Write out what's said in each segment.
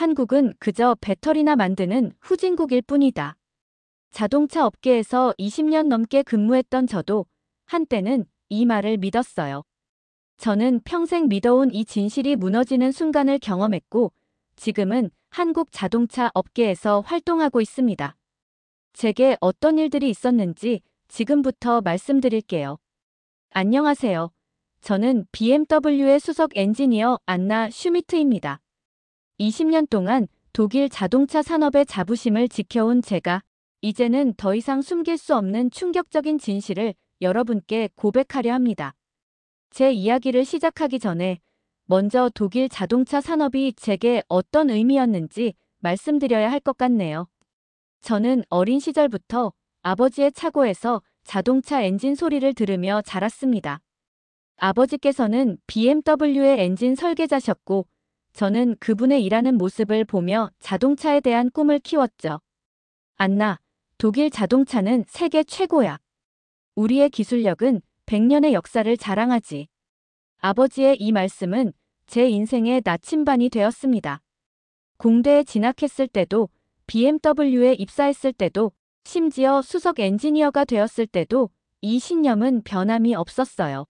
한국은 그저 배터리나 만드는 후진국일 뿐이다. 자동차 업계에서 20년 넘게 근무했던 저도 한때는 이 말을 믿었어요. 저는 평생 믿어온 이 진실이 무너지는 순간을 경험했고, 지금은 한국 자동차 업계에서 활동하고 있습니다. 제게 어떤 일들이 있었는지 지금부터 말씀드릴게요. 안녕하세요. 저는 BMW의 수석 엔지니어 안나 슈미트입니다. 20년 동안 독일 자동차 산업의 자부심을 지켜온 제가 이제는 더 이상 숨길 수 없는 충격적인 진실을 여러분께 고백하려 합니다. 제 이야기를 시작하기 전에 먼저 독일 자동차 산업이 제게 어떤 의미였는지 말씀드려야 할 것 같네요. 저는 어린 시절부터 아버지의 차고에서 자동차 엔진 소리를 들으며 자랐습니다. 아버지께서는 BMW의 엔진 설계자셨고, 저는 그분의 일하는 모습을 보며 자동차에 대한 꿈을 키웠죠. 안나, 독일 자동차는 세계 최고야. 우리의 기술력은 100년의 역사를 자랑하지. 아버지의 이 말씀은 제 인생의 나침반이 되었습니다. 공대에 진학했을 때도, BMW에 입사했을 때도, 심지어 수석 엔지니어가 되었을 때도 이 신념은 변함이 없었어요.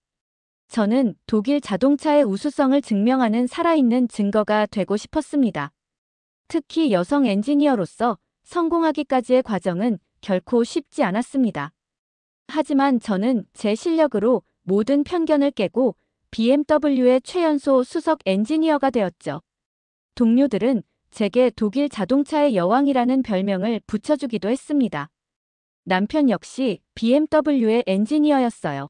저는 독일 자동차의 우수성을 증명하는 살아있는 증거가 되고 싶었습니다. 특히 여성 엔지니어로서 성공하기까지의 과정은 결코 쉽지 않았습니다. 하지만 저는 제 실력으로 모든 편견을 깨고 BMW의 최연소 수석 엔지니어가 되었죠. 동료들은 제게 독일 자동차의 여왕이라는 별명을 붙여주기도 했습니다. 남편 역시 BMW의 엔지니어였어요.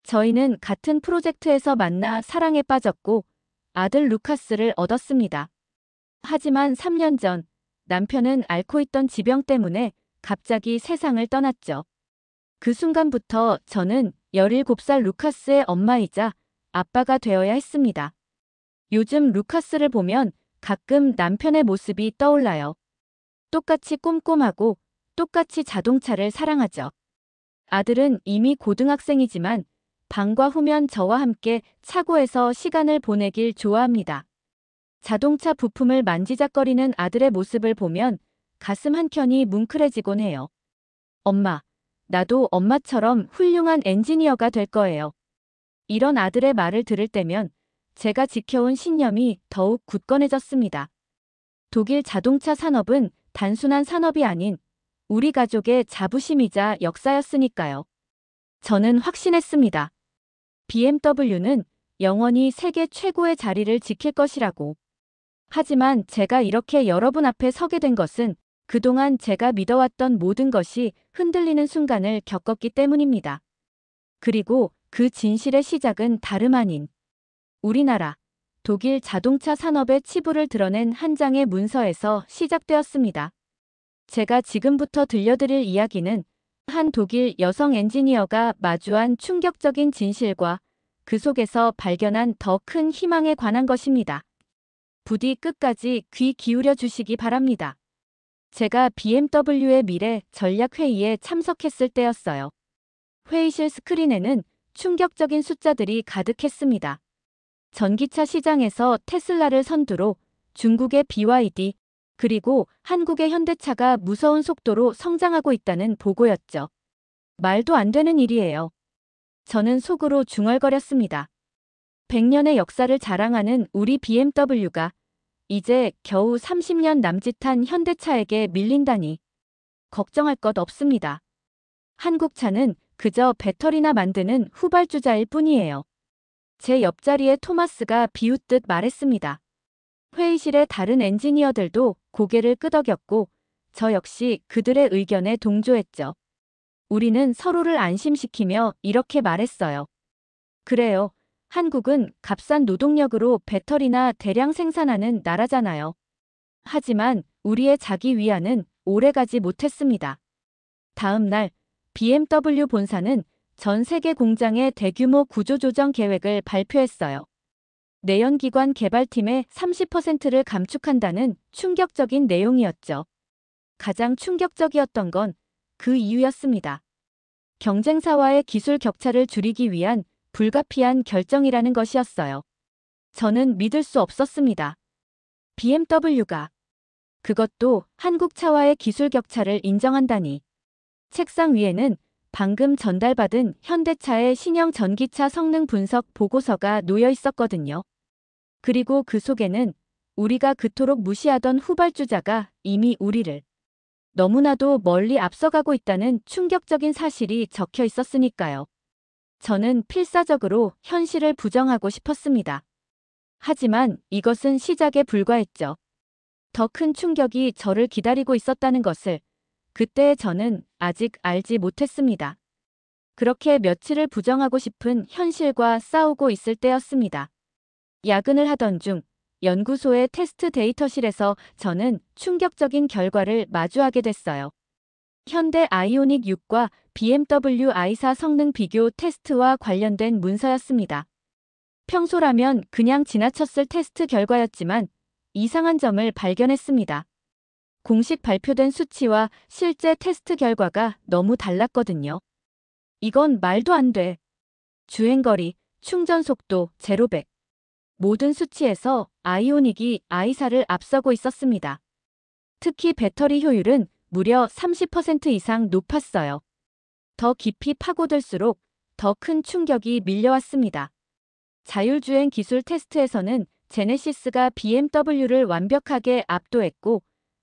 저희는 같은 프로젝트에서 만나 사랑에 빠졌고 아들 루카스를 얻었습니다. 하지만 3년 전 남편은 앓고 있던 지병 때문에 갑자기 세상을 떠났죠. 그 순간부터 저는 17살 루카스의 엄마이자 아빠가 되어야 했습니다. 요즘 루카스를 보면 가끔 남편의 모습이 떠올라요. 똑같이 꼼꼼하고 똑같이 자동차를 사랑하죠. 아들은 이미 고등학생이지만 방과 후면 저와 함께 차고에서 시간을 보내길 좋아합니다. 자동차 부품을 만지작거리는 아들의 모습을 보면 가슴 한켠이 뭉클해지곤 해요. 엄마, 나도 엄마처럼 훌륭한 엔지니어가 될 거예요. 이런 아들의 말을 들을 때면 제가 지켜온 신념이 더욱 굳건해졌습니다. 독일 자동차 산업은 단순한 산업이 아닌 우리 가족의 자부심이자 역사였으니까요. 저는 확신했습니다. BMW는 영원히 세계 최고의 자리를 지킬 것이라고. 하지만 제가 이렇게 여러분 앞에 서게 된 것은 그동안 제가 믿어왔던 모든 것이 흔들리는 순간을 겪었기 때문입니다. 그리고 그 진실의 시작은 다름 아닌 우리나라, 독일 자동차 산업의 치부를 드러낸 한 장의 문서에서 시작되었습니다. 제가 지금부터 들려드릴 이야기는 한 독일 여성 엔지니어가 마주한 충격적인 진실과 그 속에서 발견한 더 큰 희망에 관한 것입니다. 부디 끝까지 귀 기울여 주시기 바랍니다. 제가 BMW의 미래 전략 회의에 참석했을 때였어요. 회의실 스크린에는 충격적인 숫자들이 가득했습니다. 전기차 시장에서 테슬라를 선두로 중국의 BYD, 그리고 한국의 현대차가 무서운 속도로 성장하고 있다는 보고였죠. 말도 안 되는 일이에요. 저는 속으로 중얼거렸습니다. 100년의 역사를 자랑하는 우리 BMW가 이제 겨우 30년 남짓한 현대차에게 밀린다니. 걱정할 것 없습니다. 한국차는 그저 배터리나 만드는 후발주자일 뿐이에요. 제 옆자리에 토마스가 비웃듯 말했습니다. 회의실의 다른 엔지니어들도 고개를 끄덕였고 저 역시 그들의 의견에 동조했죠. 우리는 서로를 안심시키며 이렇게 말했어요. 그래요. 한국은 값싼 노동력으로 배터리나 대량 생산하는 나라잖아요. 하지만 우리의 자기 위안은 오래가지 못했습니다. 다음 날 BMW 본사는 전 세계 공장의 대규모 구조조정 계획을 발표했어요. 내연기관 개발팀의 30%를 감축한다는 충격적인 내용이었죠. 가장 충격적이었던 건 그 이유였습니다. 경쟁사와의 기술 격차를 줄이기 위한 불가피한 결정이라는 것이었어요. 저는 믿을 수 없었습니다. BMW가. 그것도 한국 차와의 기술 격차를 인정한다니. 책상 위에는 방금 전달받은 현대차의 신형 전기차 성능 분석 보고서가 놓여 있었거든요. 그리고 그 속에는 우리가 그토록 무시하던 후발주자가 이미 우리를 너무나도 멀리 앞서가고 있다는 충격적인 사실이 적혀 있었으니까요. 저는 필사적으로 현실을 부정하고 싶었습니다. 하지만 이것은 시작에 불과했죠. 더 큰 충격이 저를 기다리고 있었다는 것을 그때 저는 아직 알지 못했습니다. 그렇게 며칠을 부정하고 싶은 현실과 싸우고 있을 때였습니다. 야근을 하던 중 연구소의 테스트 데이터실에서 저는 충격적인 결과를 마주하게 됐어요. 현대 아이오닉 6과 BMW i4 성능 비교 테스트와 관련된 문서였습니다. 평소라면 그냥 지나쳤을 테스트 결과였지만 이상한 점을 발견했습니다. 공식 발표된 수치와 실제 테스트 결과가 너무 달랐거든요. 이건 말도 안 돼. 주행거리, 충전속도, 제로백. 모든 수치에서 아이오닉이 i4를 앞서고 있었습니다. 특히 배터리 효율은 무려 30% 이상 높았어요. 더 깊이 파고들수록 더 큰 충격이 밀려왔습니다. 자율주행 기술 테스트에서는 제네시스가 BMW를 완벽하게 압도했고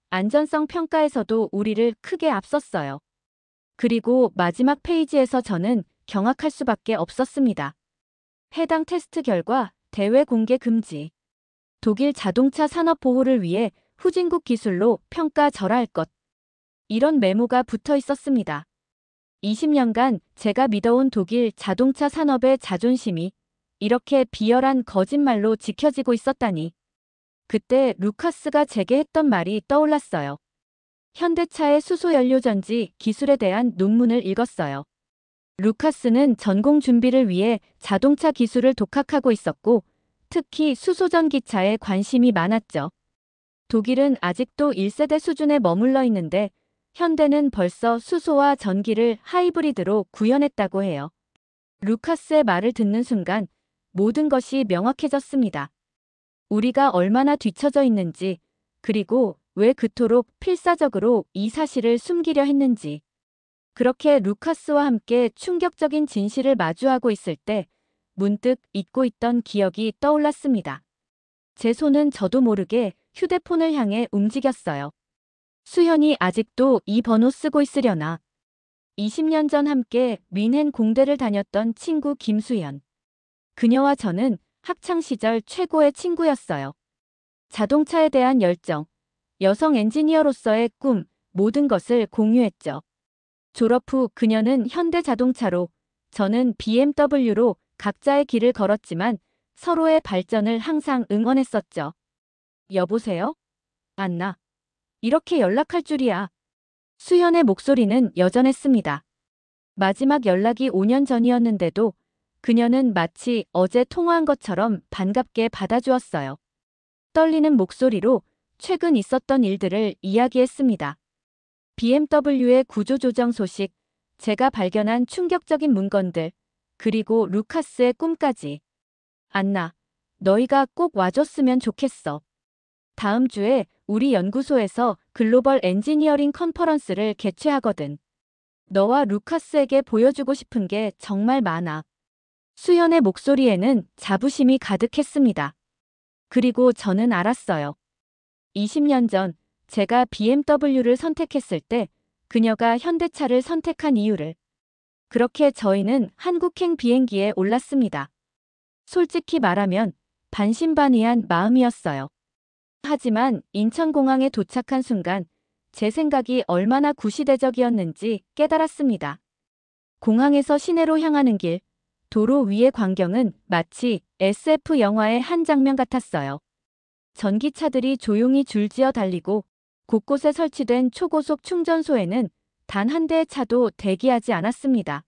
안전성 평가에서도 우리를 크게 앞섰어요. 그리고 마지막 페이지에서 저는 경악할 수밖에 없었습니다. 해당 테스트 결과 대외 공개 금지. 독일 자동차 산업 보호를 위해 후진국 기술로 평가 절하할 것. 이런 메모가 붙어 있었습니다. 20년간 제가 믿어온 독일 자동차 산업의 자존심이 이렇게 비열한 거짓말로 지켜지고 있었다니. 그때 루카스가 제게 했던 말이 떠올랐어요. 현대차의 수소연료전지 기술에 대한 논문을 읽었어요. 루카스는 전공 준비를 위해 자동차 기술을 독학하고 있었고 특히 수소전기차에 관심이 많았죠. 독일은 아직도 1세대 수준에 머물러 있는데 현대는 벌써 수소와 전기를 하이브리드로 구현했다고 해요. 루카스의 말을 듣는 순간 모든 것이 명확해졌습니다. 우리가 얼마나 뒤처져 있는지, 그리고 왜 그토록 필사적으로 이 사실을 숨기려 했는지. 그렇게 루카스와 함께 충격적인 진실을 마주하고 있을 때 문득 잊고 있던 기억이 떠올랐습니다. 제 손은 저도 모르게 휴대폰을 향해 움직였어요. 수현이 아직도 이 번호 쓰고 있으려나. 20년 전 함께 뮌헨 공대를 다녔던 친구 김수현. 그녀와 저는 학창시절 최고의 친구였어요. 자동차에 대한 열정, 여성 엔지니어로서의 꿈, 모든 것을 공유했죠. 졸업 후 그녀는 현대자동차로, 저는 BMW로 각자의 길을 걸었지만 서로의 발전을 항상 응원했었죠. 여보세요? 안나. 이렇게 연락할 줄이야. 수현의 목소리는 여전했습니다. 마지막 연락이 5년 전이었는데도 그녀는 마치 어제 통화한 것처럼 반갑게 받아주었어요. 떨리는 목소리로 최근 있었던 일들을 이야기했습니다. BMW의 구조조정 소식, 제가 발견한 충격적인 문건들, 그리고 루카스의 꿈까지. 안나, 너희가 꼭 와줬으면 좋겠어. 다음 주에 우리 연구소에서 글로벌 엔지니어링 컨퍼런스를 개최하거든. 너와 루카스에게 보여주고 싶은 게 정말 많아. 수연의 목소리에는 자부심이 가득했습니다. 그리고 저는 알았어요. 20년 전 제가 BMW를 선택했을 때 그녀가 현대차를 선택한 이유를. 그렇게 저희는 한국행 비행기에 올랐습니다. 솔직히 말하면 반신반의한 마음이었어요. 하지만 인천공항에 도착한 순간 제 생각이 얼마나 구시대적이었는지 깨달았습니다. 공항에서 시내로 향하는 길, 도로 위의 광경은 마치 SF 영화의 한 장면 같았어요. 전기차들이 조용히 줄지어 달리고 곳곳에 설치된 초고속 충전소에는 단 한 대의 차도 대기하지 않았습니다.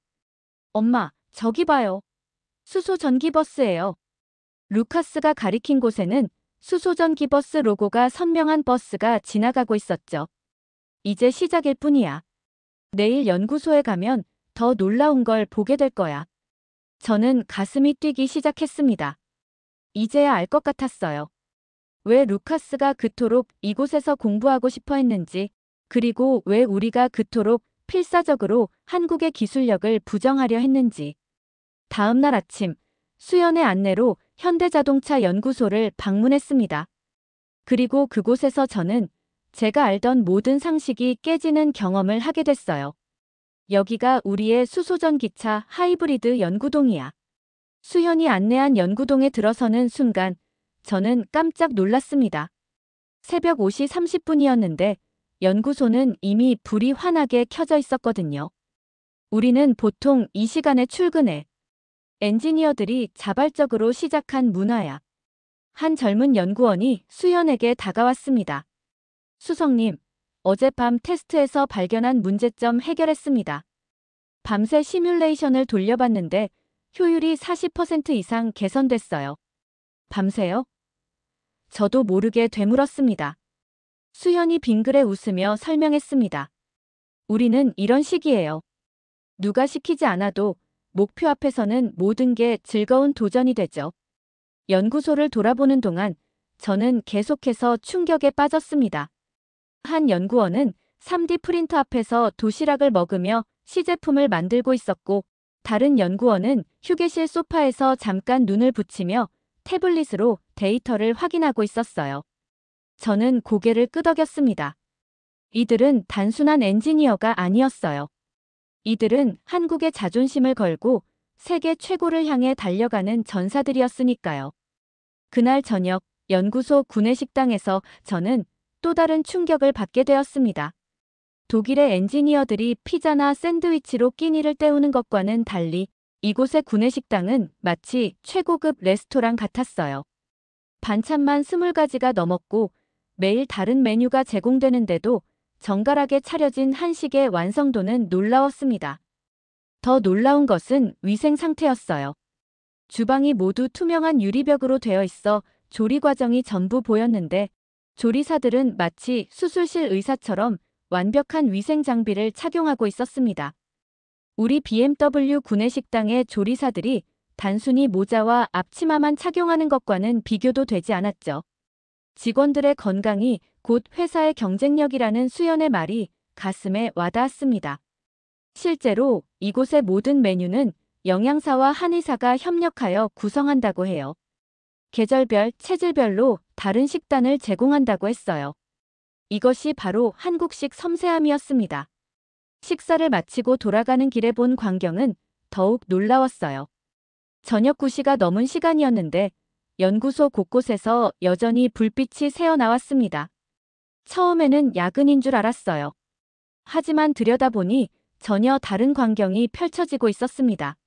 엄마, 저기 봐요. 수소 전기버스예요. 루카스가 가리킨 곳에는 수소 전기버스 로고가 선명한 버스가 지나가고 있었죠. 이제 시작일 뿐이야. 내일 연구소에 가면 더 놀라운 걸 보게 될 거야. 저는 가슴이 뛰기 시작했습니다. 이제야 알 것 같았어요. 왜 루카스가 그토록 이곳에서 공부하고 싶어 했는지, 그리고 왜 우리가 그토록 필사적으로 한국의 기술력을 부정하려 했는지. 다음 날 아침, 수연의 안내로 현대자동차 연구소를 방문했습니다. 그리고 그곳에서 저는 제가 알던 모든 상식이 깨지는 경험을 하게 됐어요. 여기가 우리의 수소전기차 하이브리드 연구동이야. 수연이 안내한 연구동에 들어서는 순간 저는 깜짝 놀랐습니다. 새벽 5시 30분이었는데 연구소는 이미 불이 환하게 켜져 있었거든요. 우리는 보통 이 시간에 출근해. 엔지니어들이 자발적으로 시작한 문화야. 한 젊은 연구원이 수연에게 다가왔습니다. 수석님, 어젯밤 테스트에서 발견한 문제점 해결했습니다. 밤새 시뮬레이션을 돌려봤는데 효율이 40% 이상 개선됐어요. 밤새요? 저도 모르게 되물었습니다. 수연이 빙그레 웃으며 설명했습니다. 우리는 이런 식이에요. 누가 시키지 않아도 목표 앞에서는 모든 게 즐거운 도전이 되죠. 연구소를 돌아보는 동안 저는 계속해서 충격에 빠졌습니다. 한 연구원은 3D 프린터 앞에서 도시락을 먹으며 시제품을 만들고 있었고, 다른 연구원은 휴게실 소파에서 잠깐 눈을 붙이며 태블릿으로 데이터를 확인하고 있었어요. 저는 고개를 끄덕였습니다. 이들은 단순한 엔지니어가 아니었어요. 이들은 한국의 자존심을 걸고 세계 최고를 향해 달려가는 전사들이었으니까요. 그날 저녁 연구소 구내식당에서 저는 또 다른 충격을 받게 되었습니다. 독일의 엔지니어들이 피자나 샌드위치로 끼니를 때우는 것과는 달리 이곳의 구내식당은 마치 최고급 레스토랑 같았어요. 반찬만 20가지가 넘었고 매일 다른 메뉴가 제공되는데도 정갈하게 차려진 한식의 완성도는 놀라웠습니다. 더 놀라운 것은 위생 상태였어요. 주방이 모두 투명한 유리벽으로 되어 있어 조리 과정이 전부 보였는데 조리사들은 마치 수술실 의사처럼 완벽한 위생 장비를 착용하고 있었습니다. 우리 BMW 구내식당의 조리사들이 단순히 모자와 앞치마만 착용하는 것과는 비교도 되지 않았죠. 직원들의 건강이 곧 회사의 경쟁력이라는 수연의 말이 가슴에 와닿았습니다. 실제로 이곳의 모든 메뉴는 영양사와 한의사가 협력하여 구성한다고 해요. 계절별, 체질별로 다른 식단을 제공한다고 했어요. 이것이 바로 한국식 섬세함이었습니다. 식사를 마치고 돌아가는 길에 본 광경은 더욱 놀라웠어요. 저녁 9시가 넘은 시간이었는데 연구소 곳곳에서 여전히 불빛이 새어나왔습니다. 처음에는 야근인 줄 알았어요. 하지만 들여다보니 전혀 다른 광경이 펼쳐지고 있었습니다.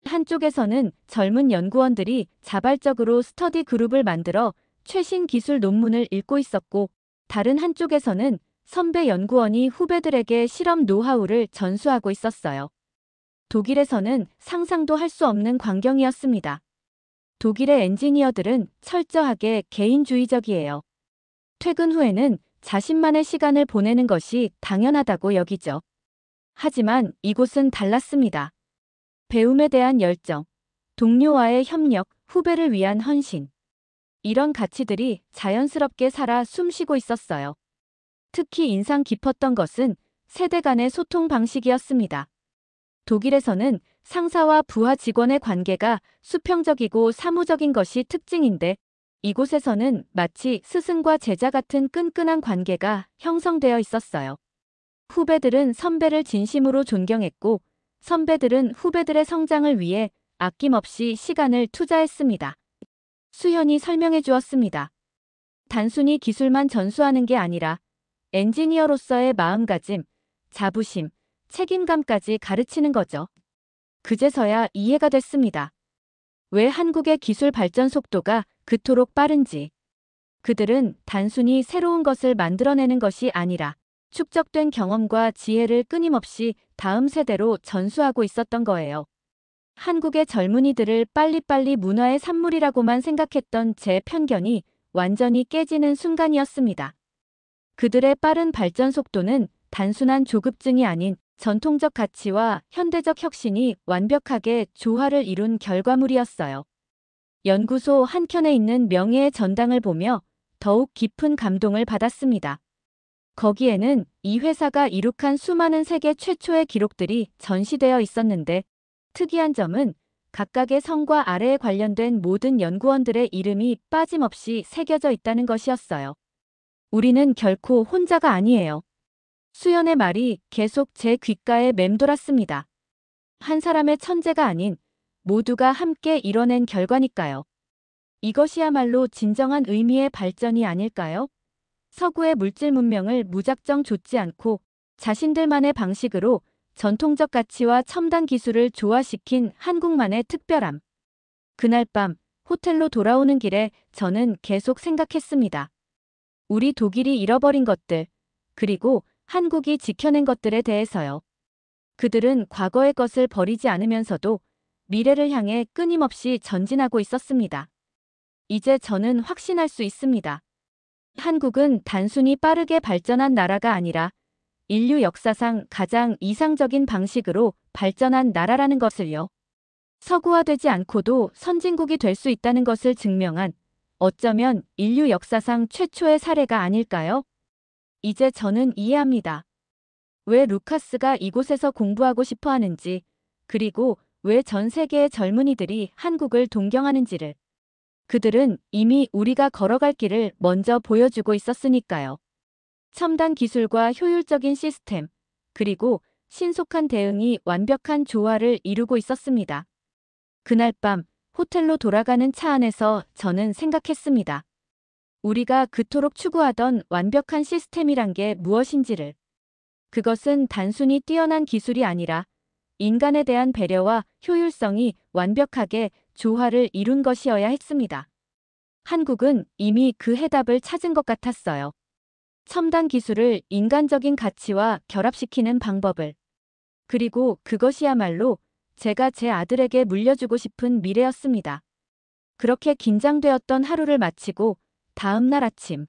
한쪽에서는 젊은 연구원들이 자발적으로 스터디 그룹을 만들어 최신 기술 논문을 읽고 있었고, 다른 한쪽에서는 선배 연구원이 후배들에게 실험 노하우를 전수하고 있었어요. 독일에서는 상상도 할 수 없는 광경이었습니다. 독일의 엔지니어들은 철저하게 개인주의적이에요. 퇴근 후에는 자신만의 시간을 보내는 것이 당연하다고 여기죠. 하지만 이곳은 달랐습니다. 배움에 대한 열정, 동료와의 협력, 후배를 위한 헌신. 이런 가치들이 자연스럽게 살아 숨쉬고 있었어요. 특히 인상 깊었던 것은 세대 간의 소통 방식이었습니다. 독일에서는 상사와 부하 직원의 관계가 수평적이고 사무적인 것이 특징인데, 이곳에서는 마치 스승과 제자 같은 끈끈한 관계가 형성되어 있었어요. 후배들은 선배를 진심으로 존경했고, 선배들은 후배들의 성장을 위해 아낌없이 시간을 투자했습니다. 수현이 설명해 주었습니다. 단순히 기술만 전수하는 게 아니라 엔지니어로서의 마음가짐, 자부심, 책임감까지 가르치는 거죠. 그제서야 이해가 됐습니다. 왜 한국의 기술 발전 속도가 그토록 빠른지. 그들은 단순히 새로운 것을 만들어내는 것이 아니라 축적된 경험과 지혜를 끊임없이 다음 세대로 전수하고 있었던 거예요. 한국의 젊은이들을 빨리빨리 문화의 산물이라고만 생각했던 제 편견이 완전히 깨지는 순간이었습니다. 그들의 빠른 발전 속도는 단순한 조급증이 아닌 전통적 가치와 현대적 혁신이 완벽하게 조화를 이룬 결과물이었어요. 연구소 한켠에 있는 명예의 전당을 보며 더욱 깊은 감동을 받았습니다. 거기에는 이 회사가 이룩한 수많은 세계 최초의 기록들이 전시되어 있었는데 특이한 점은 각각의 성과 아래에 관련된 모든 연구원들의 이름이 빠짐없이 새겨져 있다는 것이었어요. 우리는 결코 혼자가 아니에요. 수연의 말이 계속 제 귓가에 맴돌았습니다. 한 사람의 천재가 아닌 모두가 함께 이뤄낸 결과니까요. 이것이야말로 진정한 의미의 발전이 아닐까요? 서구의 물질 문명을 무작정 좇지 않고 자신들만의 방식으로 전통적 가치와 첨단 기술을 조화시킨 한국만의 특별함. 그날 밤 호텔로 돌아오는 길에 저는 계속 생각했습니다. 우리 독일이 잃어버린 것들, 그리고 한국이 지켜낸 것들에 대해서요. 그들은 과거의 것을 버리지 않으면서도 미래를 향해 끊임없이 전진하고 있었습니다. 이제 저는 확신할 수 있습니다. 한국은 단순히 빠르게 발전한 나라가 아니라 인류 역사상 가장 이상적인 방식으로 발전한 나라라는 것을요. 서구화되지 않고도 선진국이 될 수 있다는 것을 증명한 어쩌면 인류 역사상 최초의 사례가 아닐까요? 이제 저는 이해합니다. 왜 루카스가 이곳에서 공부하고 싶어 하는지, 그리고 왜 전 세계의 젊은이들이 한국을 동경하는지를. 그들은 이미 우리가 걸어갈 길을 먼저 보여주고 있었으니까요. 첨단 기술과 효율적인 시스템, 그리고 신속한 대응이 완벽한 조화를 이루고 있었습니다. 그날 밤 호텔로 돌아가는 차 안에서 저는 생각했습니다. 우리가 그토록 추구하던 완벽한 시스템이란 게 무엇인지를. 그것은 단순히 뛰어난 기술이 아니라 인간에 대한 배려와 효율성이 완벽하게 조화를 이룬 것이어야 했습니다. 한국은 이미 그 해답을 찾은 것 같았어요. 첨단 기술을 인간적인 가치와 결합시키는 방법을. 그리고 그것이야말로 제가 제 아들에게 물려주고 싶은 미래였습니다. 그렇게 긴장되었던 하루를 마치고 다음 날 아침,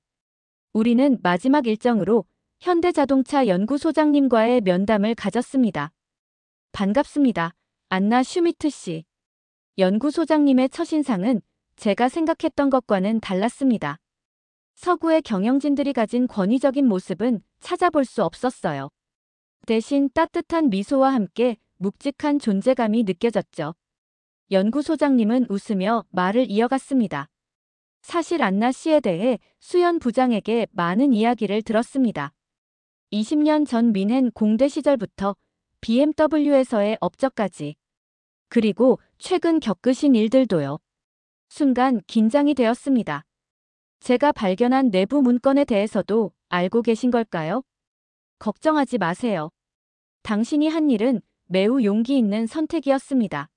우리는 마지막 일정으로 현대자동차 연구소장님과의 면담을 가졌습니다. 반갑습니다. 안나 슈미트 씨. 연구소장님의 첫인상은 제가 생각했던 것과는 달랐습니다. 서구의 경영진들이 가진 권위적인 모습은 찾아볼 수 없었어요. 대신 따뜻한 미소와 함께 묵직한 존재감이 느껴졌죠. 연구소장님은 웃으며 말을 이어갔습니다. 사실 안나 씨에 대해 수연 부장에게 많은 이야기를 들었습니다. 20년 전 민헨 공대 시절부터 BMW에서의 업적까지. 그리고 최근 겪으신 일들도요. 순간 긴장이 되었습니다. 제가 발견한 내부 문건에 대해서도 알고 계신 걸까요? 걱정하지 마세요. 당신이 한 일은 매우 용기 있는 선택이었습니다.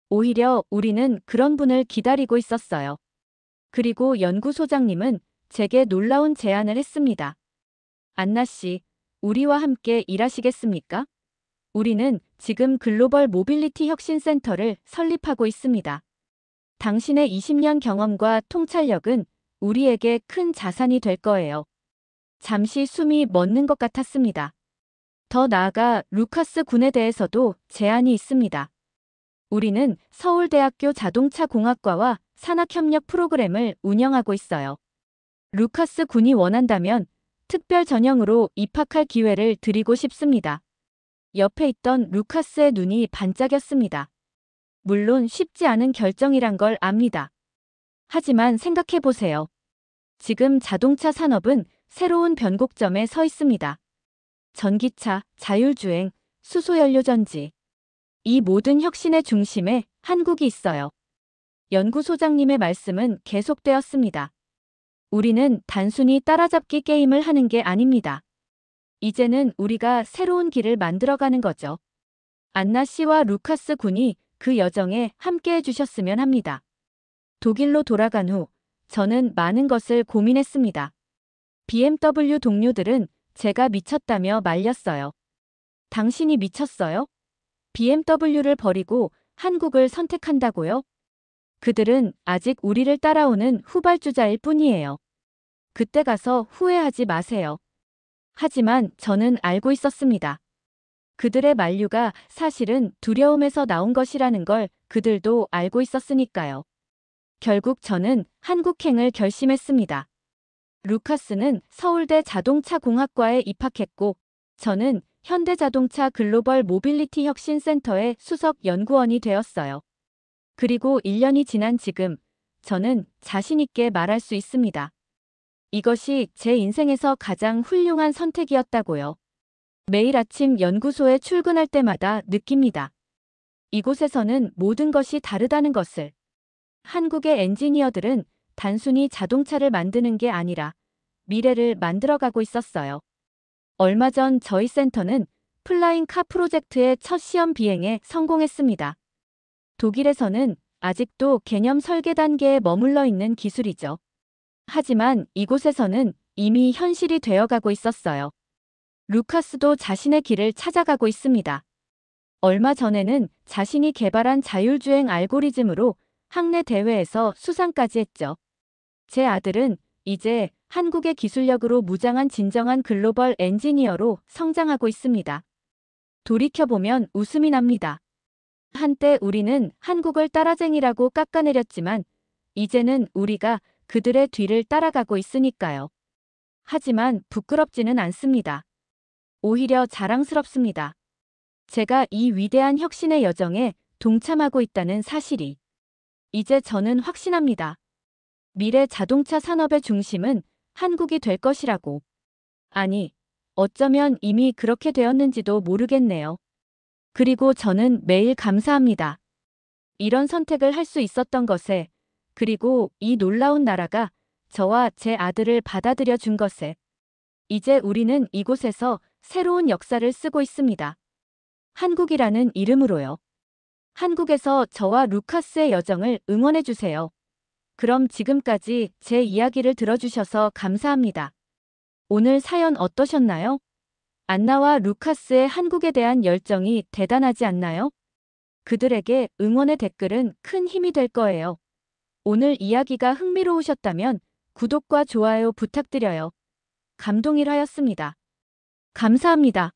오히려 우리는 그런 분을 기다리고 있었어요. 그리고 연구소장님은 제게 놀라운 제안을 했습니다. 안나 씨, 우리와 함께 일하시겠습니까? 우리는 지금 글로벌 모빌리티 혁신센터를 설립하고 있습니다. 당신의 20년 경험과 통찰력은 우리에게 큰 자산이 될 거예요. 잠시 숨이 멎는 것 같았습니다. 더 나아가 루카스 군에 대해서도 제안이 있습니다. 우리는 서울대학교 자동차공학과와 산학협력 프로그램을 운영하고 있어요. 루카스 군이 원한다면 특별 전형으로 입학할 기회를 드리고 싶습니다. 옆에 있던 루카스의 눈이 반짝였습니다. 물론 쉽지 않은 결정이란 걸 압니다. 하지만 생각해보세요. 지금 자동차 산업은 새로운 변곡점에 서 있습니다. 전기차, 자율주행, 수소연료전지. 이 모든 혁신의 중심에 한국이 있어요. 연구소장님의 말씀은 계속되었습니다. 우리는 단순히 따라잡기 게임을 하는 게 아닙니다. 이제는 우리가 새로운 길을 만들어가는 거죠. 안나 씨와 루카스 군이 그 여정에 함께해 주셨으면 합니다. 독일로 돌아간 후 저는 많은 것을 고민했습니다. BMW 동료들은 제가 미쳤다며 말렸어요. 당신이 미쳤어요? BMW를 버리고 한국을 선택한다고요? 그들은 아직 우리를 따라오는 후발주자일 뿐이에요. 그때 가서 후회하지 마세요. 하지만 저는 알고 있었습니다. 그들의 만류가 사실은 두려움에서 나온 것이라는 걸 그들도 알고 있었으니까요. 결국 저는 한국행을 결심했습니다. 루카스는 서울대 자동차공학과에 입학했고, 저는 현대자동차 글로벌 모빌리티 혁신센터의 수석 연구원이 되었어요. 그리고 1년이 지난 지금, 저는 자신있게 말할 수 있습니다. 이것이 제 인생에서 가장 훌륭한 선택이었다고요. 매일 아침 연구소에 출근할 때마다 느낍니다. 이곳에서는 모든 것이 다르다는 것을. 한국의 엔지니어들은 단순히 자동차를 만드는 게 아니라 미래를 만들어가고 있었어요. 얼마 전 저희 센터는 플라잉 카 프로젝트의 첫 시험 비행에 성공했습니다. 독일에서는 아직도 개념 설계 단계에 머물러 있는 기술이죠. 하지만 이곳에서는 이미 현실이 되어가고 있었어요. 루카스도 자신의 길을 찾아가고 있습니다. 얼마 전에는 자신이 개발한 자율주행 알고리즘으로 학내 대회에서 수상까지 했죠. 제 아들은 이제 한국의 기술력으로 무장한 진정한 글로벌 엔지니어로 성장하고 있습니다. 돌이켜보면 웃음이 납니다. 한때 우리는 한국을 따라쟁이라고 깎아내렸지만 이제는 우리가 그들의 뒤를 따라가고 있으니까요. 하지만 부끄럽지는 않습니다. 오히려 자랑스럽습니다. 제가 이 위대한 혁신의 여정에 동참하고 있다는 사실이. 이제 저는 확신합니다. 미래 자동차 산업의 중심은 한국이 될 것이라고. 아니, 어쩌면 이미 그렇게 되었는지도 모르겠네요. 그리고 저는 매일 감사합니다. 이런 선택을 할 수 있었던 것에, 그리고 이 놀라운 나라가 저와 제 아들을 받아들여 준 것에. 이제 우리는 이곳에서 새로운 역사를 쓰고 있습니다. 한국이라는 이름으로요. 한국에서 저와 루카스의 여정을 응원해주세요. 그럼 지금까지 제 이야기를 들어주셔서 감사합니다. 오늘 사연 어떠셨나요? 안나와 루카스의 한국에 대한 열정이 대단하지 않나요? 그들에게 응원의 댓글은 큰 힘이 될 거예요. 오늘 이야기가 흥미로우셨다면 구독과 좋아요 부탁드려요. 감동일 하였습니다. 감사합니다.